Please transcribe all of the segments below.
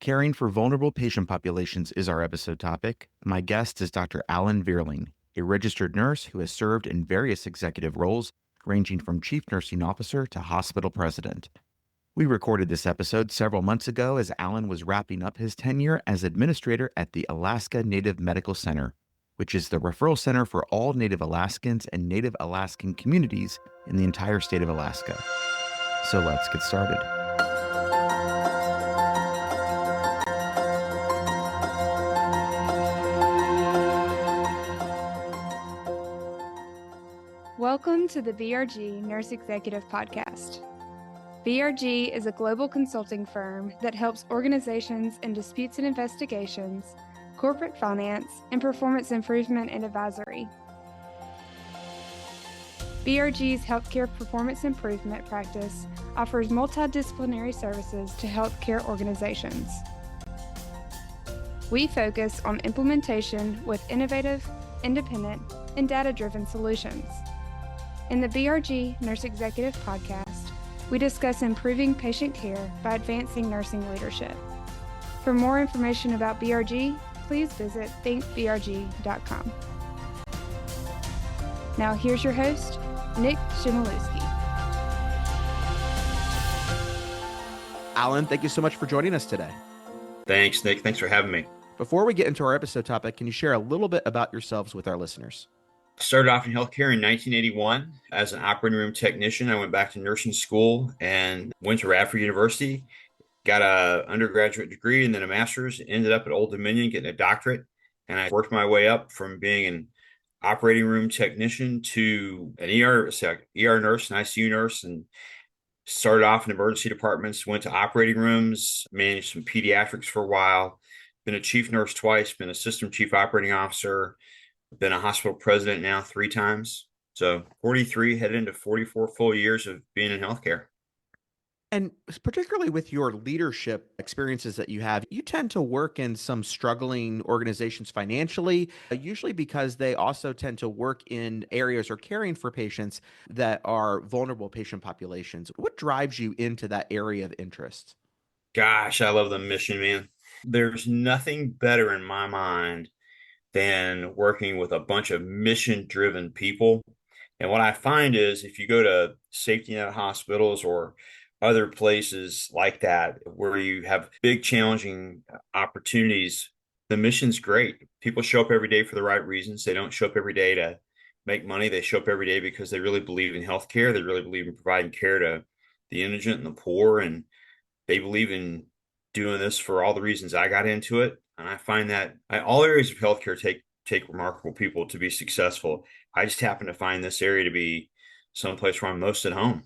Caring for vulnerable patient populations is our episode topic. My guest is Dr. Alan Vierling, a registered nurse who has served in various executive roles, ranging from chief nursing officer to hospital president. We recorded this episode several months ago as Alan was wrapping up his tenure as administrator at the Alaska Native Medical Center, which is the referral center for all Native Alaskans and Native Alaskan communities in the entire state of Alaska. So let's get started. Welcome to the VRG Nurse Executive Podcast. VRG is a global consulting firm that helps organizations in disputes and investigations, corporate finance, and performance improvement and advisory. VRG's healthcare performance improvement practice offers multidisciplinary services to healthcare organizations. We focus on implementation with innovative, independent, and data-driven solutions. In the VRG Nurse Executive Podcast, we discuss improving patient care by advancing nursing leadership. For more information about VRG, please visit thinkvrg.com. Now here's your host, Nick Chmielewski. Alan, thank you so much for joining us today. Thanks, Nick. Thanks for having me. Before we get into our episode topic, can you share a little bit about yourselves with our listeners? Started off in healthcare in 1981 as an operating room technician. I went back to nursing school and went to Radford University, got an undergraduate degree and then a master's, ended up at Old Dominion getting a doctorate. And I worked my way up from being an operating room technician to an ER nurse, an ICU nurse, and started off in emergency departments, went to operating rooms, managed some pediatrics for a while, been a chief nurse twice, been assistant chief operating officer, been a hospital president now 3 times. So 43, headed into 44 full years of being in healthcare. And particularly with your leadership experiences that you have, you tend to work in some struggling organizations financially, usually because they also tend to work in areas or caring for patients that are vulnerable patient populations. What drives you into that area of interest? Gosh, I love the mission, man. There's nothing better in my mind than working with a bunch of mission-driven people. And what I find is if you go to safety net hospitals or other places like that, where you have big, challenging opportunities, the mission's great. People show up every day for the right reasons. They don't show up every day to make money. They show up every day because they really believe in healthcare. They really believe in providing care to the indigent and the poor. And they believe in doing this for all the reasons I got into it. And I find that all areas of healthcare take remarkable people to be successful. I just happen to find this area to be someplace where I'm most at home.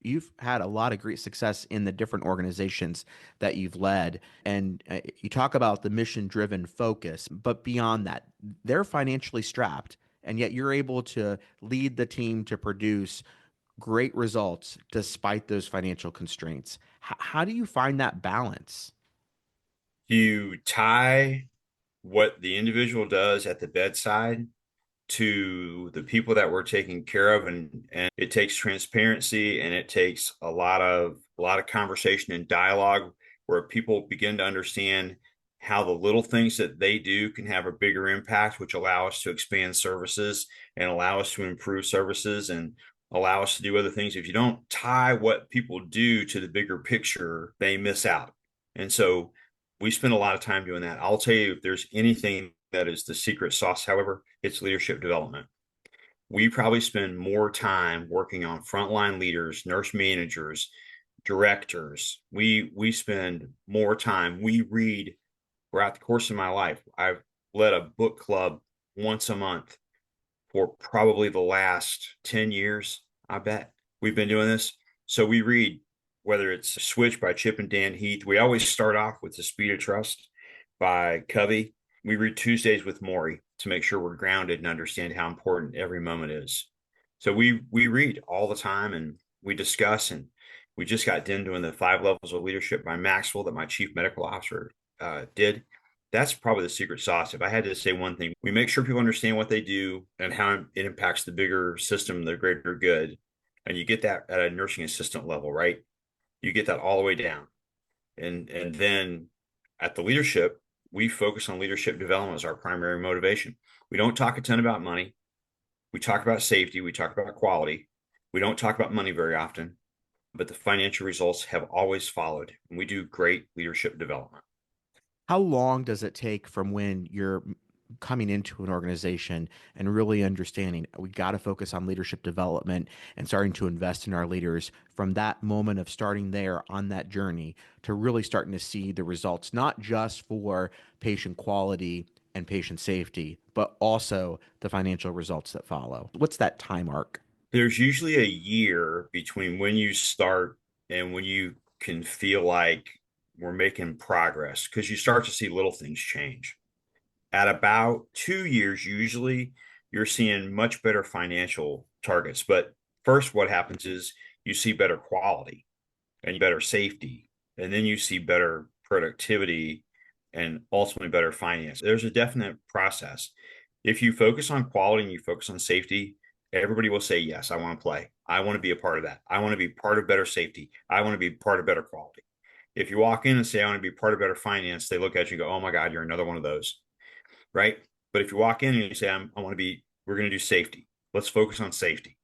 You've had a lot of great success in the different organizations that you've led. And you talk about the mission-driven focus, but beyond that, they're financially strapped, and yet you're able to lead the team to produce great results despite those financial constraints. How do you find that balance? You tie what the individual does at the bedside to the people that we're taking care of, and it takes transparency, and it takes a lot of conversation and dialogue where people begin to understand how the little things that they do can have a bigger impact, which allow us to expand services and allow us to improve services and allow us to do other things. If you don't tie what people do to the bigger picture, they miss out. And so we spend a lot of time doing that. I'll tell you, if there's anything that is the secret sauce, however, it's leadership development. We probably spend more time working on frontline leaders, nurse managers, directors. We spend more time. We read throughout the course of my life. I've led a book club once a month for probably the last 10 years, I bet. We've been doing this. So we read, whether it's Switch by Chip and Dan Heath. We always start off with The Speed of Trust by Covey. We read Tuesdays with Maury to make sure we're grounded and understand how important every moment is. So we read all the time, and we discuss, and we just got done doing the 5 levels of leadership by Maxwell that my chief medical officer did. That's probably the secret sauce. If I had to say one thing, we make sure people understand what they do and how it impacts the bigger system, the greater good. And you get that at a nursing assistant level, right? You get that all the way down. And then at the leadership, we focus on leadership development as our primary motivation. We don't talk a ton about money. We talk about safety. We talk about quality. We don't talk about money very often, but the financial results have always followed. And we do great leadership development. How long does it take from when you're coming into an organization and really understanding we got to focus on leadership development and starting to invest in our leaders from that moment of starting there on that journey to really starting to see the results, not just for patient quality and patient safety, but also the financial results that follow? What's that time arc? There's usually a year between when you start and when you can feel like we're making progress because you start to see little things change. At about 2 years, usually you're seeing much better financial targets. But first, what happens is you see better quality and better safety, and then you see better productivity and ultimately better finance. There's a definite process. If you focus on quality and you focus on safety, everybody will say, yes, I want to play. I want to be a part of that. I want to be part of better safety. I want to be part of better quality. If you walk in and say, I want to be part of better finance, they look at you and go, oh my God, you're another one of those. Right. But if you walk in and you say, I want to be, we're going to do safety. Let's focus on safety.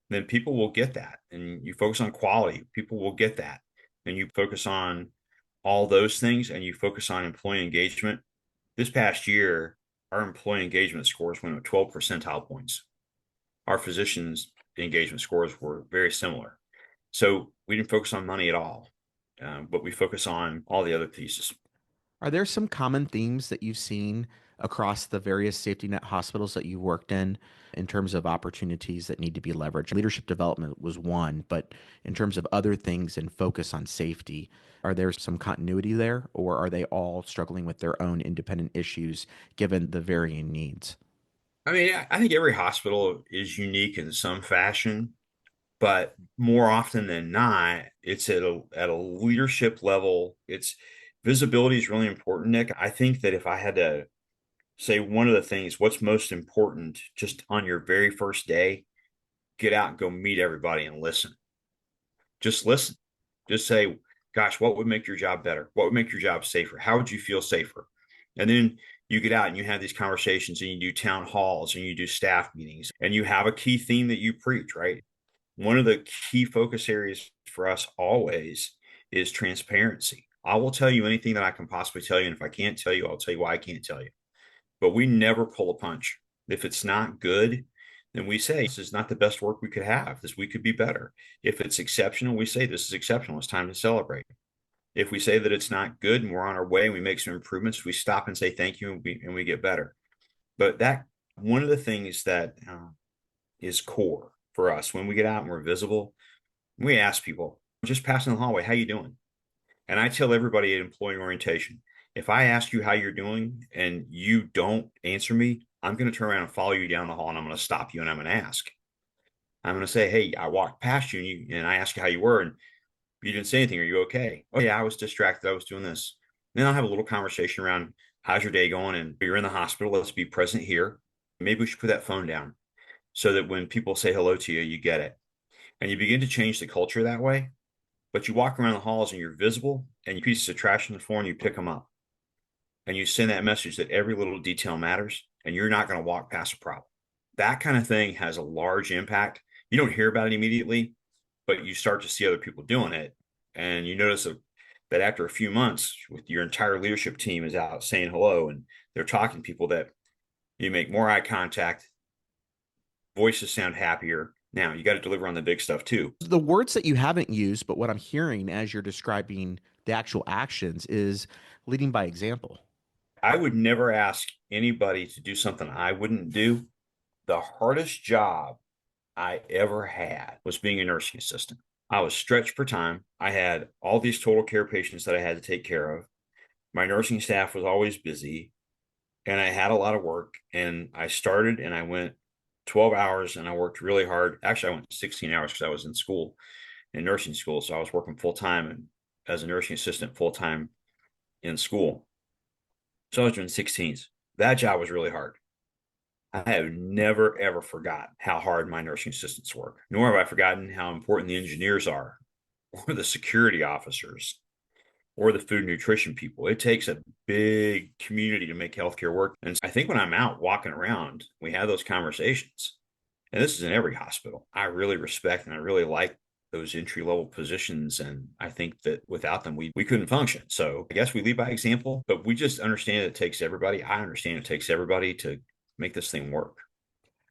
Then people will get that. And you focus on quality, people will get that. And you focus on all those things and you focus on employee engagement. This past year, our employee engagement scores went up 12 percentile points. Our physicians' engagement scores were very similar. So we didn't focus on money at all, but we focus on all the other pieces. Are there some common themes that you've seen across the various safety net hospitals that you've worked in terms of opportunities that need to be leveraged? Leadership development was one, but in terms of other things and focus on safety, are there some continuity there, or are they all struggling with their own independent issues given the varying needs? I mean, I think every hospital is unique in some fashion, but more often than not, it's at a leadership level. It's visibility is really important, Nick. I think that if I had to say one of the things, what's most important just on your very first day, get out and go meet everybody and listen. Just listen. Just say, gosh, what would make your job better? What would make your job safer? How would you feel safer? And then you get out and you have these conversations and you do town halls and you do staff meetings and you have a key theme that you preach, right? One of the key focus areas for us always is transparency. I will tell you anything that I can possibly tell you. And if I can't tell you, I'll tell you why I can't tell you. But we never pull a punch. If it's not good, then we say this is not the best work we could have. This we could be better. If it's exceptional, we say this is exceptional. It's time to celebrate. If we say that it's not good and we're on our way and we make some improvements, we stop and say thank you and we get better. But that one of the things that is core for us when we get out and we're visible, we ask people just passing the hallway, how you doing? And I tell everybody at employee orientation, if I ask you how you're doing and you don't answer me, I'm going to turn around and follow you down the hall and I'm going to stop you and I'm going to ask. I'm going to say, hey, I walked past you and I asked you how you were and you didn't say anything. Are you okay? Oh, yeah, I was distracted. I was doing this. Then I'll have a little conversation around how's your day going? And you're in the hospital. Let's be present here. Maybe we should put that phone down so that when people say hello to you, you get it. And you begin to change the culture that way. But you walk around the halls and you're visible and you pieces of trash on the floor and you pick them up. And you send that message that every little detail matters and you're not going to walk past a problem. That kind of thing has a large impact. You don't hear about it immediately, but you start to see other people doing it. And you notice that after a few months, with your entire leadership team is out saying hello and they're talking to people that you make more eye contact, voices sound happier. Now you got to deliver on the big stuff too. The words that you haven't used, but what I'm hearing as you're describing the actual actions is leading by example. I would never ask anybody to do something I wouldn't do. The hardest job I ever had was being a nursing assistant. I was stretched for time. I had all these total care patients that I had to take care of. My nursing staff was always busy and I had a lot of work. And I started and I went 12 hours and I worked really hard. Actually, I went 16 hours because I was in school, in nursing school. So I was working full time and as a nursing assistant full time in school. So I was doing 16s. That job was really hard. I have never, ever forgotten how hard my nursing assistants work, nor have I forgotten how important the engineers are or the security officers or the food and nutrition people. It takes a big community to make healthcare work. And I think when I'm out walking around, we have those conversations. And this is in every hospital. I really respect and I really like those entry level positions. And I think that without them, we couldn't function. So I guess we lead by example, but we just understand it takes everybody. I understand it takes everybody to make this thing work.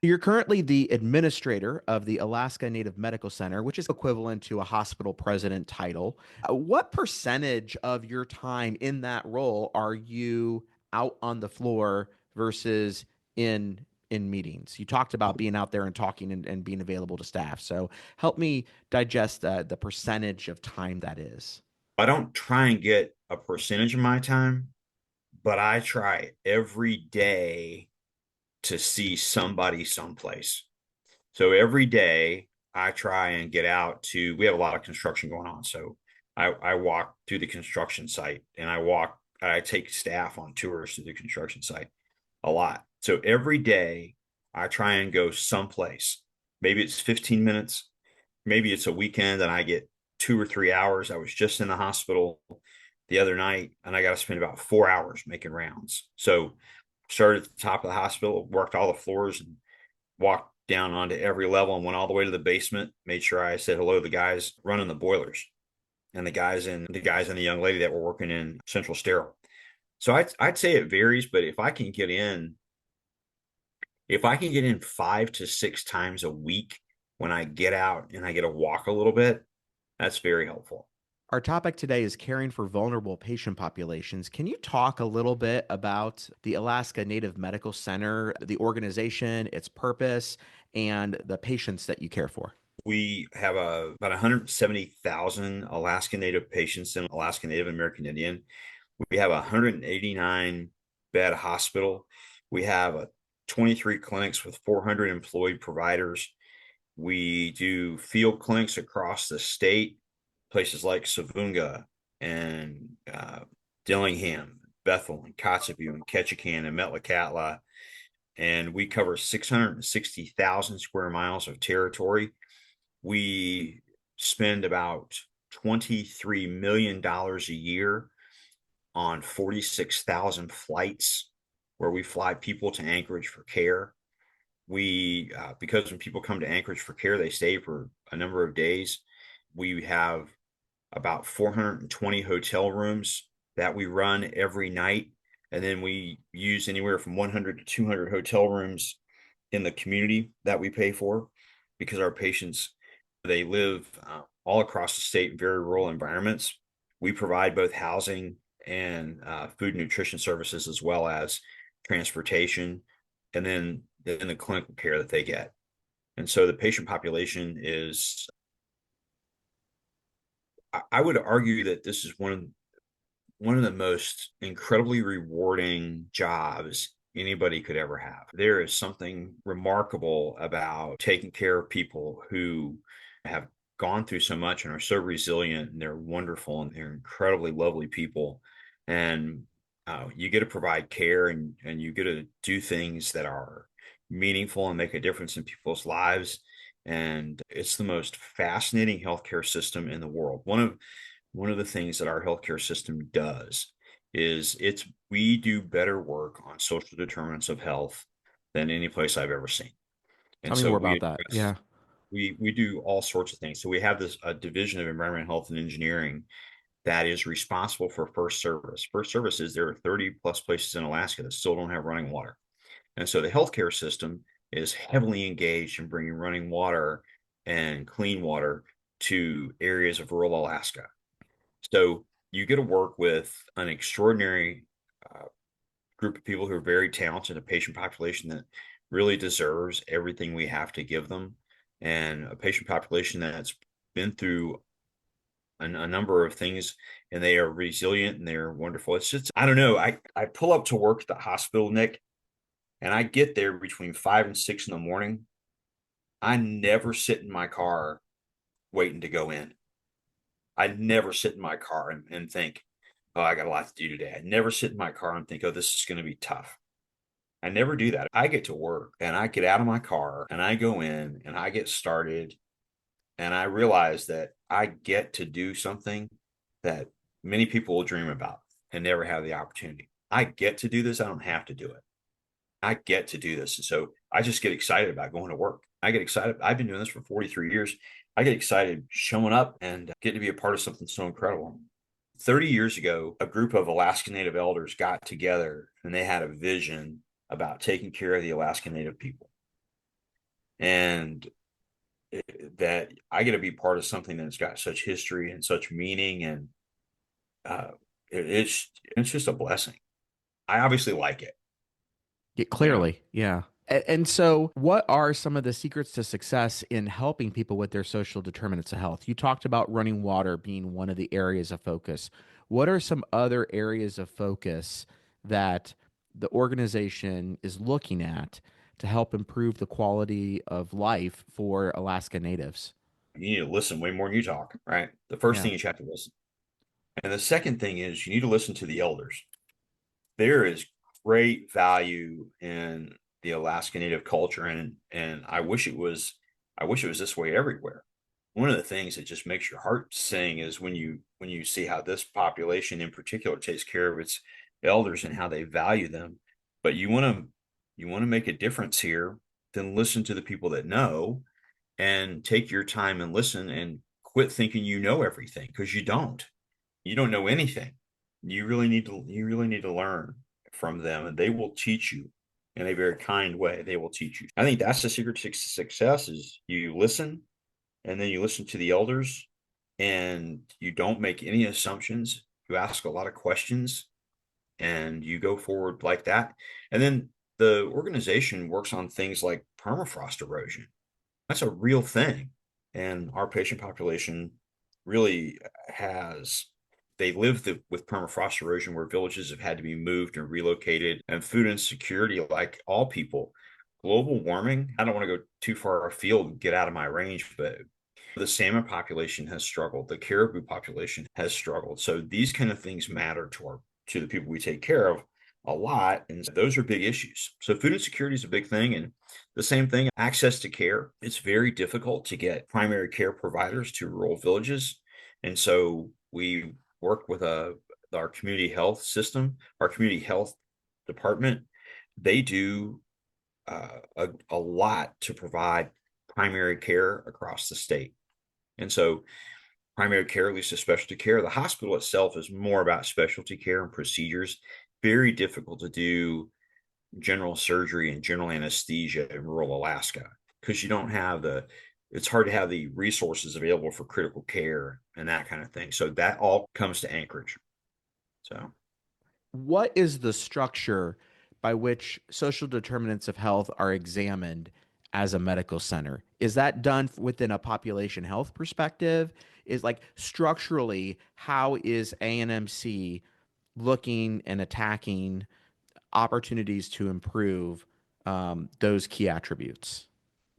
You're currently the administrator of the Alaska Native Medical Center, which is equivalent to a hospital president title. What percentage of your time in that role are you out on the floor versus in meetings? You talked about being out there and talking and being available to staff. So help me digest the percentage of time that is. I don't try and get a percentage of my time, but I try every day to see somebody someplace. So every day I try and get out to, we have a lot of construction going on. So I walk to the construction site and I take staff on tours to the construction site a lot. So every day I try and go someplace. Maybe it's 15 minutes. Maybe it's a weekend and I get 2 or 3 hours. I was just in the hospital the other night and I got to spend about 4 hours making rounds. So started at the top of the hospital, worked all the floors and walked down onto every level and went all the way to the basement, made sure I said hello to the guys running the boilers and the guys and the young lady that were working in central sterile. So I'd say it varies, but if I can get in 5 to 6 times a week when I get out and I get to walk a little bit, that's very helpful. Our topic today is caring for vulnerable patient populations. Can you talk a little bit about the Alaska Native Medical Center, the organization, its purpose, and the patients that you care for? We have about 170,000 Alaska Native patients in Alaska Native American Indian. We have a 189 bed hospital. We have 23 clinics with 400 employed providers. We do field clinics across the state, places like Savunga and Dillingham, Bethel, and Kotzebue, and Ketchikan, and Metlakatla. And we cover 660,000 square miles of territory. We spend about $23 million a year on 46,000 flights where we fly people to Anchorage for care. We, because when people come to Anchorage for care, they stay for a number of days. We have about 420 hotel rooms that we run every night. And then we use anywhere from 100 to 200 hotel rooms in the community that we pay for because our patients, they live all across the state in very rural environments. We provide both housing and food and nutrition services as well as transportation and then the clinical care that they get. And so the patient population is, I would argue that this is one of the most incredibly rewarding jobs anybody could ever have. There is something remarkable about taking care of people who have gone through so much and are so resilient, and they're wonderful and they're incredibly lovely people. And you get to provide care and you get to do things that are meaningful and make a difference in people's lives. And it's the most fascinating healthcare system in the world. One of the things that our healthcare system does is we do better work on social determinants of health than any place I've ever seen. And Tell me so more about that. Yeah. we do all sorts of things. So we have a division of environmental health and engineering that is responsible for first service. First service is there are 30 plus places in Alaska that still don't have running water. And so the healthcare system is heavily engaged in bringing running water and clean water to areas of rural Alaska. So you get to work with an extraordinary group of people who are very talented, a patient population that really deserves everything we have to give them, and a patient population that's been through a number of things, and they are resilient and they're wonderful. It's just, I don't know. I pull up to work at the hospital, Nick, and I get there between 5 and 6 in the morning. I never sit in my car waiting to go in. I never sit in my car and think, oh, I got a lot to do today. I never sit in my car and think, oh, this is going to be tough. I never do that. I get to work and I get out of my car and I go in and I get started and I realize that I get to do something that many people will dream about and never have the opportunity. I get to do this. I don't have to do it. I get to do this. And so I just get excited about going to work. I get excited. I've been doing this for 43 years. I get excited showing up and getting to be a part of something so incredible. 30 years ago, a group of Alaska Native elders got together and they had a vision about taking care of the Alaska Native people. And that I get to be part of something that's got such history and such meaning. And it's just a blessing. I obviously like it. Yeah, clearly, yeah. And so, what are some of the secrets to success in helping people with their social determinants of health? You talked about running water being one of the areas of focus. What are some other areas of focus that the organization is looking at to help improve the quality of life for Alaska Natives? You need to listen way more than you talk, right? The first Yeah. thing is you have to listen. And the second thing is you need to listen to the elders. There is great value in the Alaska Native culture, and I wish it was this way everywhere. One of the things that just makes your heart sing is when you see how this population in particular takes care of its elders and how they value them. But you want to make a difference here, then listen to the people that know and take your time and listen and quit thinking you know everything, because you don't. You don't know anything. You really need to learn from them, and they will teach you in a very kind way. They will teach you. I think that's the secret to success is you listen, and then you listen to the elders, and you don't make any assumptions. You ask a lot of questions and you go forward like that. And then the organization works on things like permafrost erosion. That's a real thing. And our patient population really has, they live with permafrost erosion where villages have had to be moved and relocated, and food insecurity, like all people. Global warming, I don't want to go too far afield and get out of my range, but the salmon population has struggled. The caribou population has struggled. So these kind of things matter to the people we take care of a lot. And those are big issues. So food insecurity is a big thing. And the same thing, access to care. It's very difficult to get primary care providers to rural villages. And so we work with our community health system, our community health department. They do a lot to provide primary care across the state. And so primary care leads to specialty care. The hospital itself is more about specialty care and procedures. Very difficult to do general surgery and general anesthesia in rural Alaska because you don't have it's hard to have the resources available for critical care and that kind of thing. So that all comes to Anchorage. So, What is the structure by which social determinants of health are examined as a medical center? Is that done within a population health perspective? Is like structurally, how is ANMC looking and attacking opportunities to improve those key attributes?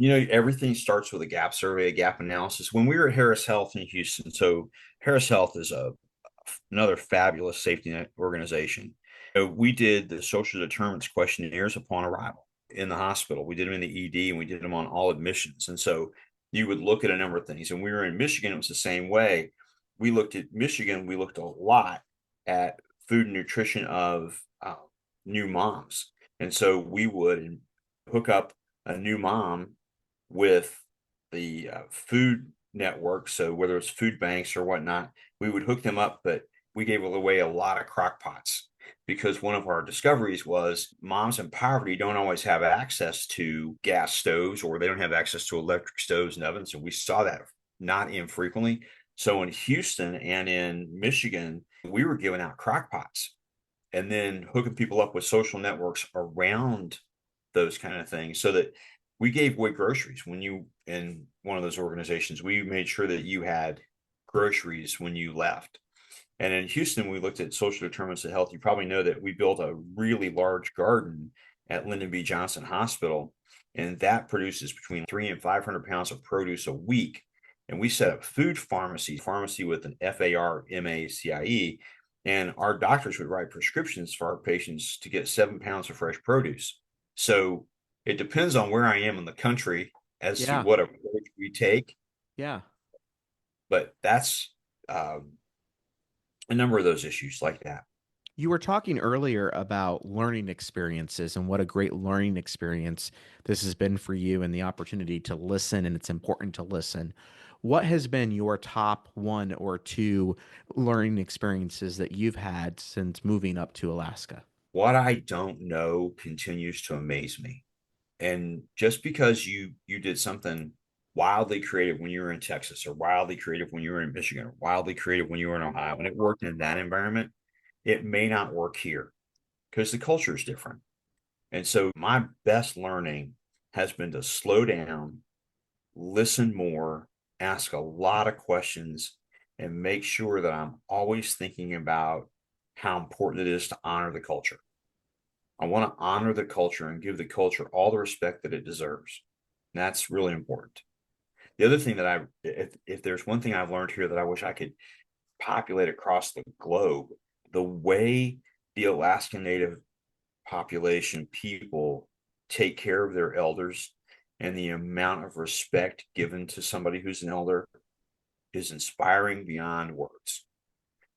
everything starts with a gap survey, a gap analysis. When we were at Harris Health in Houston, so Harris Health is another fabulous safety net organization. So we did the social determinants questionnaires upon arrival in the hospital. We did them in the ED and we did them on all admissions. And so you would look at a number of things. And we were in Michigan, it was the same way. We looked at Michigan, we looked a lot at food and nutrition of new moms. And so we would hook up a new mom with the food network. So whether it's food banks or whatnot, we would hook them up, but we gave away a lot of crock pots because one of our discoveries was moms in poverty don't always have access to gas stoves, or they don't have access to electric stoves and ovens. And we saw that not infrequently. So in Houston and in Michigan, we were giving out crock pots and then hooking people up with social networks around those kind of things, so that we gave away groceries when you in one of those organizations. We made sure that you had groceries when you left. And in Houston, we looked at social determinants of health. You probably know that we built a really large garden at Lyndon B. Johnson Hospital, and that produces between 300 and 500 pounds of produce a week. And we set up food pharmacy with an FARMACIE, and our doctors would write prescriptions for our patients to get 7 pounds of fresh produce. So it depends on where I am in the country as to Yeah, what approach we take, yeah. but that's a number of those issues like that. You were talking earlier about learning experiences and what a great learning experience this has been for you and the opportunity to listen, and it's important to listen. What has been your top one or two learning experiences that you've had since moving up to Alaska? What I don't know continues to amaze me. And just because you did something wildly creative when you were in Texas, or wildly creative when you were in Michigan, or wildly creative when you were in Ohio, and it worked in that environment, it may not work here because the culture is different. And so my best learning has been to slow down, listen more, ask a lot of questions, and make sure that I'm always thinking about how important it is to honor the culture. I want to honor the culture and give the culture all the respect that it deserves. And that's really important. The other thing that if there's one thing I've learned here that I wish I could populate across the globe, the way the Alaskan Native population people take care of their elders and the amount of respect given to somebody who's an elder is inspiring beyond words.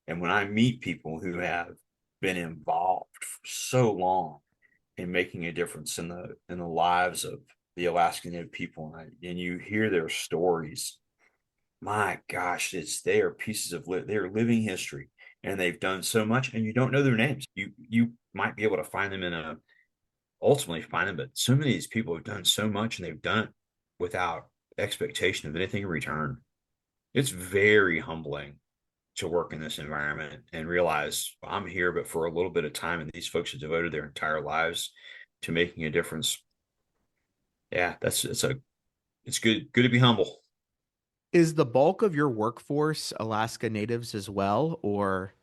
And when I meet people who have been involved for so long in making a difference in the lives of the Alaskan Native people, and you hear their stories, my gosh, they are pieces of they are living history, and they've done so much, and you don't know their names. You might be able to find them ultimately find them, but so many of these people have done so much, and they've done it without expectation of anything in return. It's very humbling to work in this environment and realize I'm here, but for a little bit of time, and these folks have devoted their entire lives to making a difference. Yeah, it's good to be humble. Is the bulk of your workforce Alaska Natives as well, or?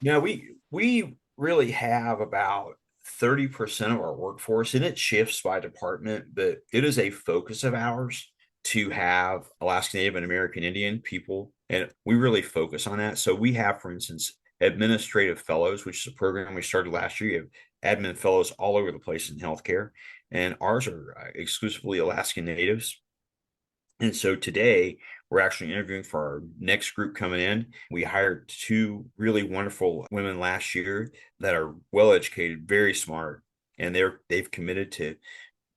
Yeah, we really have about 30% of our workforce, and it shifts by department, but it is a focus of ours to have Alaska Native and American Indian people, and we really focus on that. So we have, for instance, administrative fellows, which is a program we started last year. You have admin fellows all over the place in healthcare, and ours are exclusively Alaskan Natives. And so today we're actually interviewing for our next group coming in. We hired two really wonderful women last year that are well educated, very smart, and they've committed to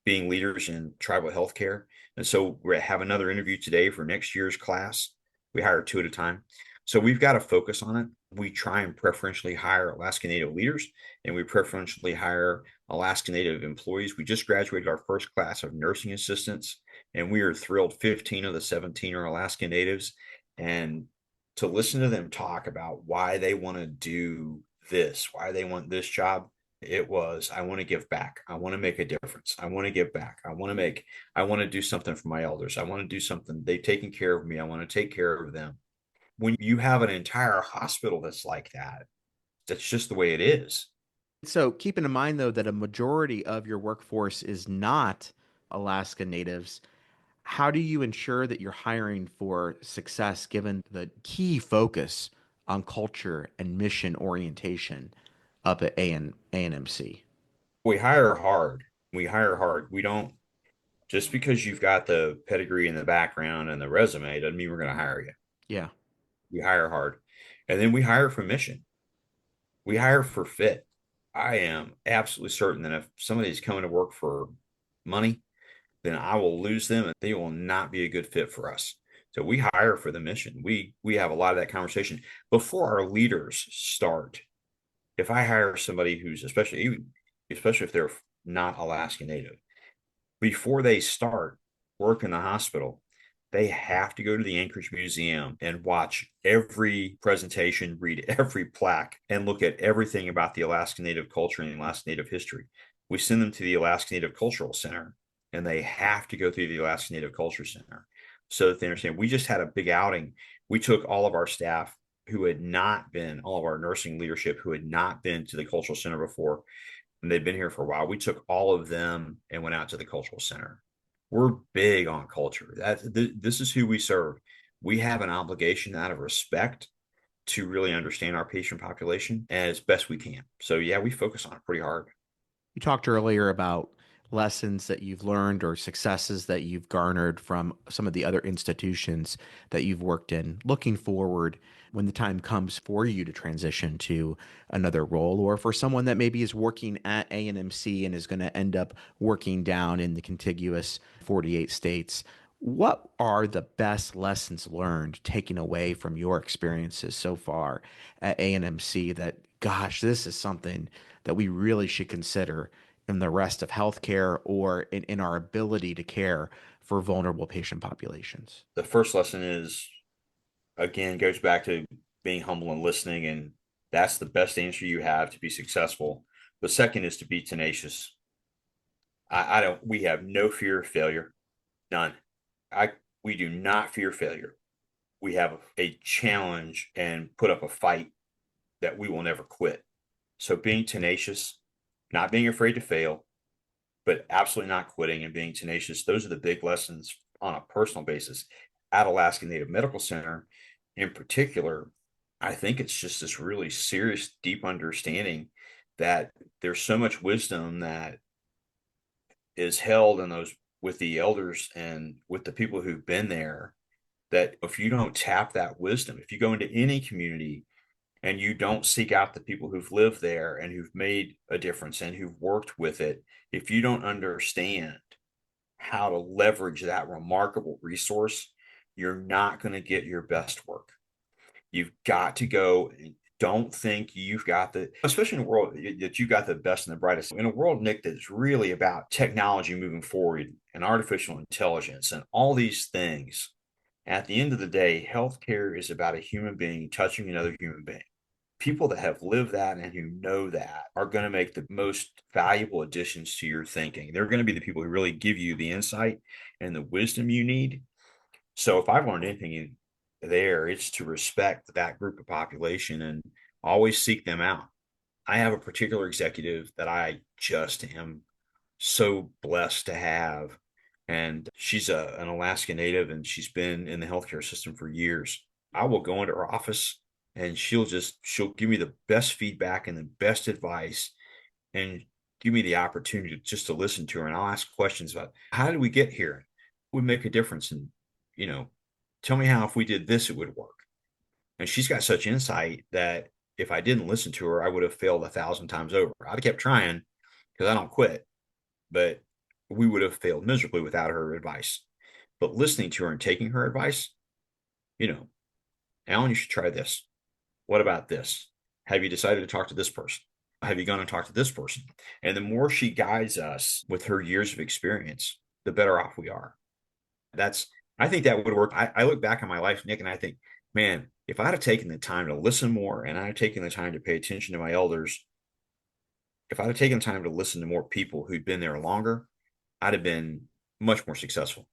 being leaders in tribal healthcare. And so we have another interview today for next year's class. We hire two at a time. So we've got to focus on it. We try and preferentially hire Alaska Native leaders, and we preferentially hire Alaska Native employees. We just graduated our first class of nursing assistants, and we are thrilled 15 of the 17 are Alaska Natives. And to listen to them talk about why they want to do this, why they want this job, it was, I want to give back. I want to make a difference. I want to give back. I want to do something for my elders. I want to do something. They've taken care of me. I want to take care of them. When you have an entire hospital that's like that, that's just the way it is. So keeping in mind, though, that a majority of your workforce is not Alaska Natives, how do you ensure that you're hiring for success given the key focus on culture and mission orientation up at ANMC? We hire hard. We hire hard. We don't, just because you've got the pedigree and the background and the resume doesn't mean we're going to hire you. Yeah. We hire hard. And then we hire for mission. We hire for fit. I am absolutely certain that if somebody's coming to work for money, then I will lose them and they will not be a good fit for us. So we hire for the mission. We have a lot of that conversation before our leaders start. If I hire somebody who's especially if they're not Alaska Native, before they start work in the hospital, they have to go to the Anchorage Museum and watch every presentation, read every plaque, and look at everything about the Alaska Native culture and the Alaska Native history. We send them to the Alaska Native Cultural Center, and they have to go through the Alaska Native Culture Center so that they understand. We just had a big outing. We took all of our staff who had not been, all of our nursing leadership who had not been to the Cultural Center before, and they'd been here for a while. We took all of them and went out to the Cultural Center. We're big on culture. This is who we serve. We have an obligation out of respect to really understand our patient population as best we can. So yeah, we focus on it pretty hard. You talked earlier about lessons that you've learned or successes that you've garnered from some of the other institutions that you've worked in. Looking forward, when the time comes for you to transition to another role, or for someone that maybe is working at A&MC and is going to end up working down in the contiguous 48 states, what are the best lessons learned taken away from your experiences so far at A&MC that, gosh, this is something that we really should consider in the rest of healthcare or in our ability to care for vulnerable patient populations? The first lesson is, again, goes back to being humble and listening, and that's the best answer you have to be successful. The second is to be tenacious. I don't, we have no fear of failure, none. We do not fear failure. We have a challenge and put up a fight that we will never quit. So being tenacious, not being afraid to fail, but absolutely not quitting and being tenacious. Those are the big lessons on a personal basis. At Alaska Native Medical Center, in particular, I think it's just this really serious, deep understanding that there's so much wisdom that is held in those with the elders and with the people who've been there, that if you don't tap that wisdom, if you go into any community and you don't seek out the people who've lived there and who've made a difference and who've worked with it, if you don't understand how to leverage that remarkable resource, you're not going to get your best work. You've got to go. Don't think you've got especially in a world that you got the best and the brightest. In a world, Nick, that's really about technology moving forward and artificial intelligence and all these things. At the end of the day, healthcare is about a human being touching another human being. People that have lived that and who know that are going to make the most valuable additions to your thinking. They're going to be the people who really give you the insight and the wisdom you need. So if I've learned anything there, it's to respect that group of population and always seek them out. I have a particular executive that I just am so blessed to have. And she's an Alaska Native, and she's been in the healthcare system for years. I will go into her office and she'll give me the best feedback and the best advice and give me the opportunity just to listen to her. And I'll ask questions about, how did we get here? Would make a difference. And, tell me how, if we did this, it would work. And she's got such insight that if I didn't listen to her, I would have failed 1,000 times over. I'd have kept trying because I don't quit, but we would have failed miserably without her advice. But listening to her and taking her advice, Alan, you should try this. What about this? Have you decided to talk to this person? Have you gone and talked to this person? And the more she guides us with her years of experience, the better off we are. I think that would work. I look back on my life, Nick, and I think, man, if I'd have taken the time to listen more and I'd have taken the time to pay attention to my elders, if I'd have taken the time to listen to more people who'd been there longer, I'd have been much more successful.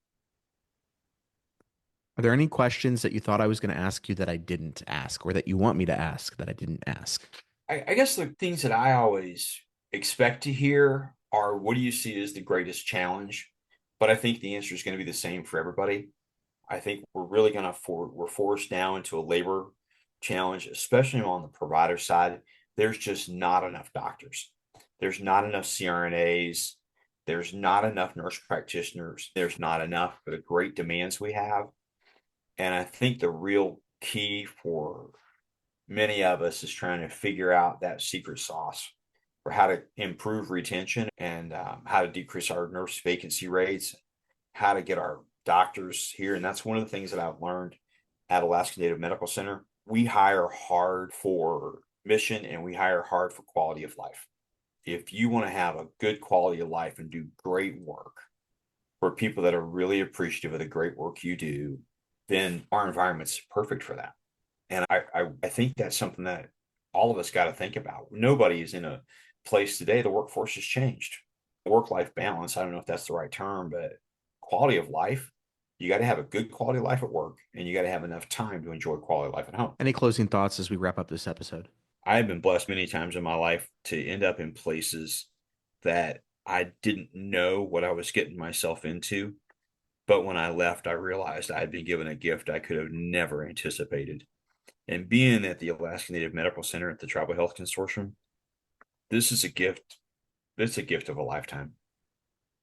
Are there any questions that you thought I was going to ask you that I didn't ask, or that you want me to ask that I didn't ask? I guess the things that I always expect to hear are, what do you see as the greatest challenge? But I think the answer is going to be the same for everybody. I think we're really we're forced now into a labor challenge, especially on the provider side. There's just not enough doctors. There's not enough CRNAs. There's not enough nurse practitioners. There's not enough for the great demands we have. And I think the real key for many of us is trying to figure out that secret sauce for how to improve retention and how to decrease our nurse vacancy rates, how to get our doctors here. And that's one of the things that I've learned at Alaska Native Medical Center. We hire hard for mission and we hire hard for quality of life. If you want to have a good quality of life and do great work for people that are really appreciative of the great work you do, then our environment's perfect for that. And I think that's something that all of us got to think about. Nobody is in a place today. The workforce has changed. Work-life balance, I don't know if that's the right term, but quality of life, you got to have a good quality of life at work, and you got to have enough time to enjoy quality of life at home. Any closing thoughts as we wrap up this episode? I have been blessed many times in my life to end up in places that I didn't know what I was getting myself into. But when I left, I realized I had been given a gift I could have never anticipated. And being at the Alaska Native Medical Center at the Tribal Health Consortium, this is a gift. It's a gift of a lifetime.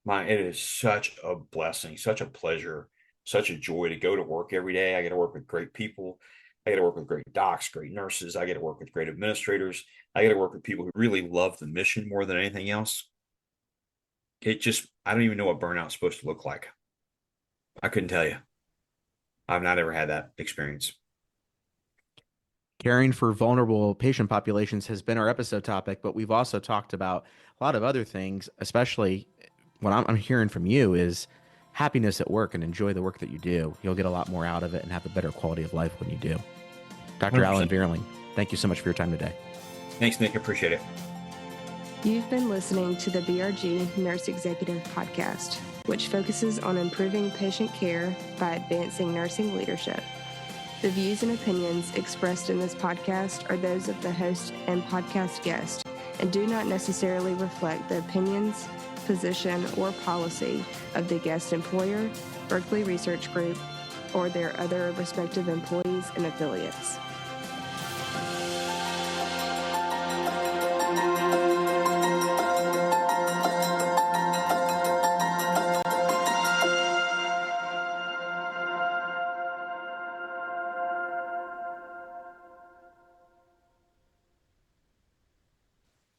It is such a blessing, such a pleasure, such a joy to go to work every day. I get to work with great people. I get to work with great docs, great nurses. I get to work with great administrators. I get to work with people who really love the mission more than anything else. I don't even know what burnout is supposed to look like. I couldn't tell you. I've not ever had that experience. Caring for vulnerable patient populations has been our episode topic, but we've also talked about a lot of other things, especially what I'm hearing from you is happiness at work and enjoy the work that you do. You'll get a lot more out of it and have a better quality of life when you do. Dr. 100%. Alan Vierling, thank you so much for your time today. Thanks, Nick. I appreciate it. You've been listening to the BRG Nurse Executive Podcast, which focuses on improving patient care by advancing nursing leadership. The views and opinions expressed in this podcast are those of the host and podcast guest and do not necessarily reflect the opinions, position, or policy of the guest employer, Berkeley Research Group, or their other respective employees and affiliates.